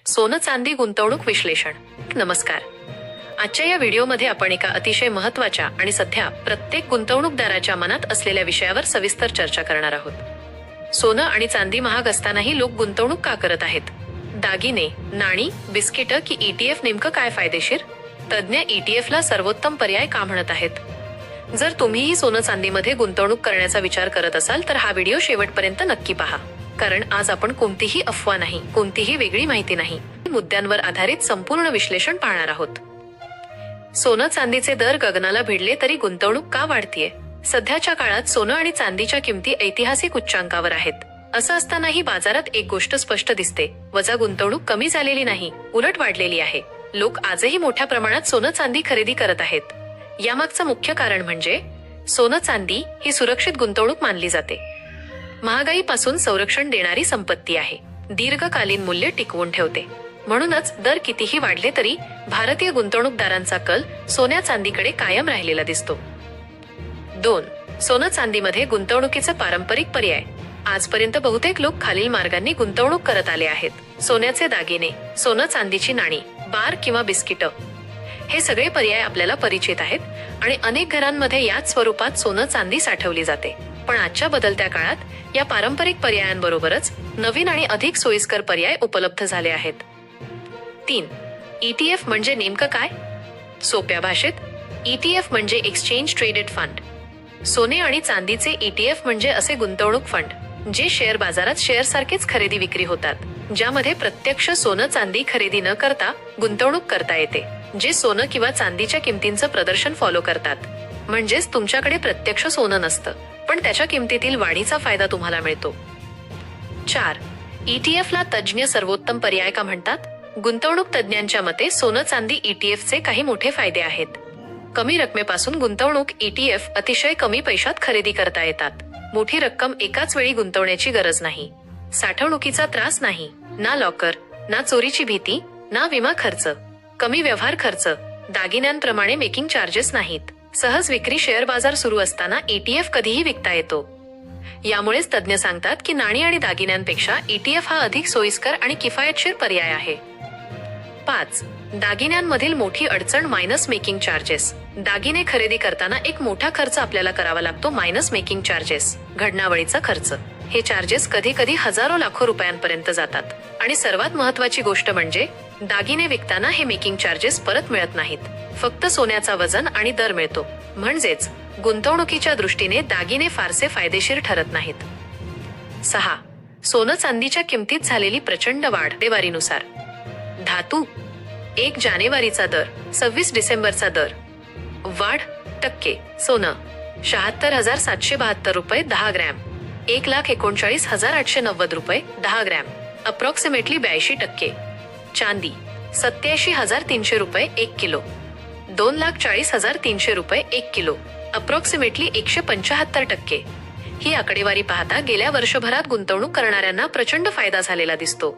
सोनं चांदी गुंतवणूक विश्लेषण. नमस्कार. आजच्या या व्हिडिओमध्ये आपण एका अतिशय महत्त्वाच्या आणि सध्या प्रत्येक गुंतवणूकदाराच्या मनात असलेल्या विषयावर सविस्तर चर्चा करणार आहोत. सोनं आणि चांदी महाग असतानाही लोक गुंतवणूक का करत आहेत? दागिने, नाणी, बिस्किटं की ETF नेमकं काय फायदेशीर? तज्ज्ञ ETFला सर्वोत्तम पर्याय का म्हणत आहेत? जर तुम्हीही सोनं चांदीमध्ये गुंतवणूक करण्याचा विचार करत असाल तर हा व्हिडिओ शेवटपर्यंत नक्की पहा. कारण आज आपण कोणतीही अफवा नाही, कोणतीही वेगळी माहिती नाही, मुद्द्यांवर आधारित संपूर्ण विश्लेषण पाहणार आहोत. सोनं चांदीचे दर गगनाला भिडले तरी गुंतवणूक का वाढतीये? सध्याच्या काळात सोनं आणि चांदीच्या किमती ऐतिहासिक उच्चांकावर आहेत. असं असतानाही बाजारात एक गोष्ट स्पष्ट दिसते, वजा गुंतवणूक कमी झालेली नाही, उलट वाढलेली आहे. लोक आजही मोठ्या प्रमाणात सोनं चांदी खरेदी करत आहेत. यामागचं मुख्य कारण म्हणजे सोनं चांदी ही सुरक्षित गुंतवणूक मानली जाते. महागाईपासून संरक्षण देणारी संपत्ती आहे. दीर्घकालीन मूल्य टिकवून ठेवते. म्हणूनच दर कितीही वाढले तरी भारतीय गुंतवणूकदारांचा कल सोन्या चांदीकडे कायम राहिलेला दिसतो. 2. सोनं चांदीमध्ये गुंतवणुकीचे पारंपरिक पर्याय. आजपर्यंत बहुतेक लोक खालील मार्गांनी गुंतवणूक करत आले आहेत. सोन्याचे दागिने, सोनं चांदीची नाणी, बार किंवा बिस्किटं. हे सगळे पर्याय आपल्याला परिचित आहेत आणि अनेक घरांमध्ये याच स्वरूपात सोनं चांदी साठवली जाते. पण आजच्या बदलत्या काळात या पारंपरिक पर्यायांबरोबरच नवीन आणि अधिक सोयीस्कर पर्याय उपलब्ध झाले आहेत. 3. ETF म्हणजे नेमकं काय? सोप्या भाषेत ETF म्हणजे एक्सचेंज ट्रेडेड फंड. सोने आणि चांदीचे ETF म्हणजे असे गुंतवणूक फंड जे शेअर बाजारात शेअर सारखेच खरेदी विक्री होतात, ज्यामध्ये प्रत्यक्ष सोनं चांदी खरेदी न करता गुंतवणूक करता येते, जे सोनं किंवा चांदीच्या किमतींचं प्रदर्शन फॉलो करतात. म्हणजेच तुमच्याकडे प्रत्यक्ष सोनं नसतं, पण त्याच्या किमतीतील वाढीचा फायदा तुम्हाला मिळतो. 4. ETFला तज्ज्ञ सर्वोत्तम पर्याय का म्हणतात? गुंतवणूक तज्ज्ञांच्या मते सोनं चांदी ETFचे काही मोठे फायदे आहेत. कमी रकमेपासून गुंतवणूक ETF अतिशय कमी पैशात खरेदी करता येतात. मोठी रक्कम एकाच वेळी गुंतवण्याची गरज नाही. साठवणुकीचा त्रास नाही. ना लॉकर, ना चोरीची भीती, ना विमा खर्च. कमी व्यवहार खर्च. दागिन्यांप्रमाणे मेकिंग चार्जेस नाहीत. सहज विक्री. शेअर बाजार सुरू असताना ETF कधीही विकता येतो. यामुळेच तज्ज्ञ सांगतात की नाणी आणि दागिन्यांपेक्षा ETF हा अधिक सोयीस्कर आणि किफायतशीर पर्याय आहे. 5. दागिन्यांमधील मोठी अडचण मायनस मेकिंग चार्जेस. दागिने खरेदी करताना एक मोठा खर्च आपल्याला करावा लागतो, मायनस मेकिंग चार्जेस, घडणावळीचा खर्च. हे चार्जेस कधी कधी हजारो लाखो रुपयांपर्यंत जातात. आणि सर्वात महत्वाची गोष्ट म्हणजे दागिने विकताना हे मेकिंग चार्जेस परत मिळत नाहीत. फक्त सोन्याचा वजन आणि दर मिळतो. म्हणजेच गुंतवणुकीच्या दृष्टीने दागिने फारसे फायदेशीर ठरत नाहीत. 6. सोनं चांदीच्या किमतीत झालेली प्रचंड वाढ. आकडेवारीनुसार धातू 1 जानेवारीचा दर, 26 डिसेंबरचा दर. वाढ टक्के. सोनं 76,772 रुपये 10 ग्रॅम, 1,39,890 रुपये 10 ग्रॅम, अप्रॉक्सिमेटली 82%. चांदी 87,300 रुपये 1 किलो, 2,40,300 रुपये 1 किलो, अप्रॉक्सिमेटली 175%. ही आकडेवारी पाहता गेल्या वर्षभरात गुंतवणूक करणाऱ्यांना प्रचंड फायदा झालेला दिसतो.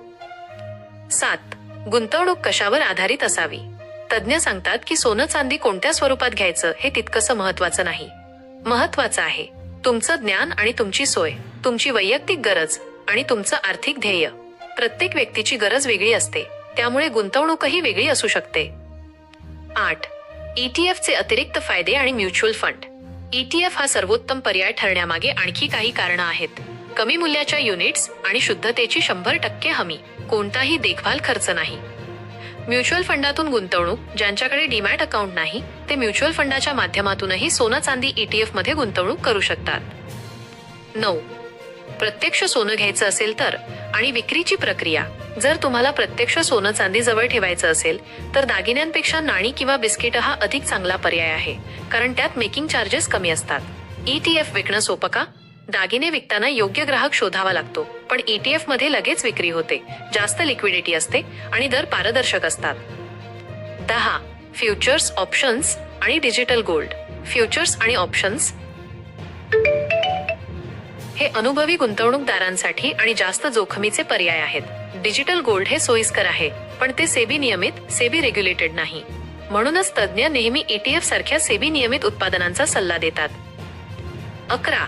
7. गुंतवणूक कशावर आधारित असावी? तज्ज्ञ सांगतात की सोनं चांदी कोणत्या स्वरूपात घ्यायचं हे तितकंसं महत्वाचं नाही. महत्वाचं आहे तुमचं ज्ञान आणि तुमची सोय, तुमची वैयक्तिक गरज आणि तुमचं आर्थिक ध्येय. प्रत्येक व्यक्तीची गरज वेगळी असते, त्यामुळे गुंतवणूकही वेगळी असू शकते. 8. ETFचे अतिरिक्त फायदे आणि म्युच्युअल फंड. ETF हा सर्वोत्तम पर्याय ठरण्यामागे आणखी काही कारणं आहेत. कमी मूल्याच्या युनिट्स आणि शुद्धतेची 100% हमी. कोणताही देखभाल खर्च नाही. म्युच्युअल फंडातून गुंतवणूक. ज्यांच्याकडे डीमॅट अकाउंट नाही ते म्युच्युअल फंडाच्या माध्यमातूनही सोनं चांदी ETF मध्ये गुंतवणूक करू शकतात. 9. प्रत्यक्ष सोनं घ्यायचं असेल तर आणि विक्रीची प्रक्रिया. जर तुम्हाला प्रत्यक्ष सोनं चांदी जवळ ठेवायचं असेल तर दागिन्यांपेक्षा नाणी किंवा बिस्किट हा अधिक चांगला पर्याय आहे, कारण त्यात मेकिंग चार्जेस कमी असतात. ETF विकणं सोपं का? दागिने विकताना योग्य ग्राहक शोधावा लागतो, पण ETF मध्ये लगेच विक्री होते, जास्त लिक्विडिटी असते आणि दर पारदर्शक असतात. 10. फ्युचर्स, ऑप्शन्स आणि डिजिटल गोल्ड. फ्युचर्स आणि ऑप्शन्स हे अनुभवी गुंतवणूकदारांसाठी आणि जास्त जोखमीचे पर्याय आहेत. डिजिटल गोल्ड हे सोयीस्कर आहे, पण ते सेबी नियमित, सेबी रेग्युलेटेड नाही. म्हणूनच तज्ज्ञ नेहमी ETF सारख्या सेबी नियमित उत्पादनांचा सल्ला देतात. 11.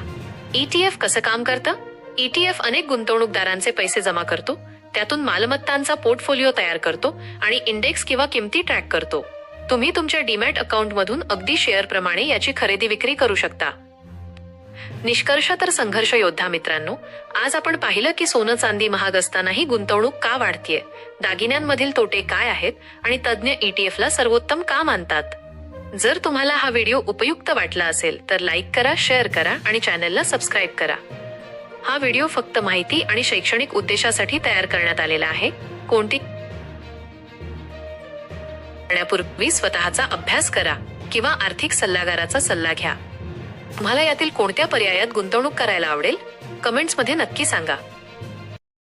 ETF कसं काम करतं? ETF अनेक गुंतवणूकदारांचे पैसे जमा करतो, त्यातून मालमत्तांचा पोर्टफोलिओ तयार करतो आणि इंडेक्स किंवा किमती ट्रॅक करतो. तुम्ही तुमच्या डीमॅट अकाउंटमधून अगदी शेअर प्रमाणे याची खरेदी विक्री करू शकता. निष्कर्ष तर संघर्ष योद्धा मित्रांनो, आज आपण पाहिलं की सोनं चांदी महाग असतानाही गुंतवणूक का वाढतीये, दागिन्यांमधील तोटे काय आहेत आणि तज्ज्ञ ETF ला सर्वोत्तम का मानतात. जर तुम्हाला हा व्हिडिओ उपयुक्त वाटला असेल तर लाईक करा, शेअर करा आणि चॅनलला सबस्क्राईब करा. हा व्हिडिओ फक्त माहिती आणि शैक्षणिक उद्देशासाठी तयार करण्यात आलेला आहे. कोणती करण्यापूर्वी स्वतःचा अभ्यास करा किंवा आर्थिक सल्लागाराचा सल्ला घ्या. तुम्हाला यातील कोणत्या पर्यायात गुंतवणूक करायला आवडेल, कमेंट्समध्ये नक्की सांगा.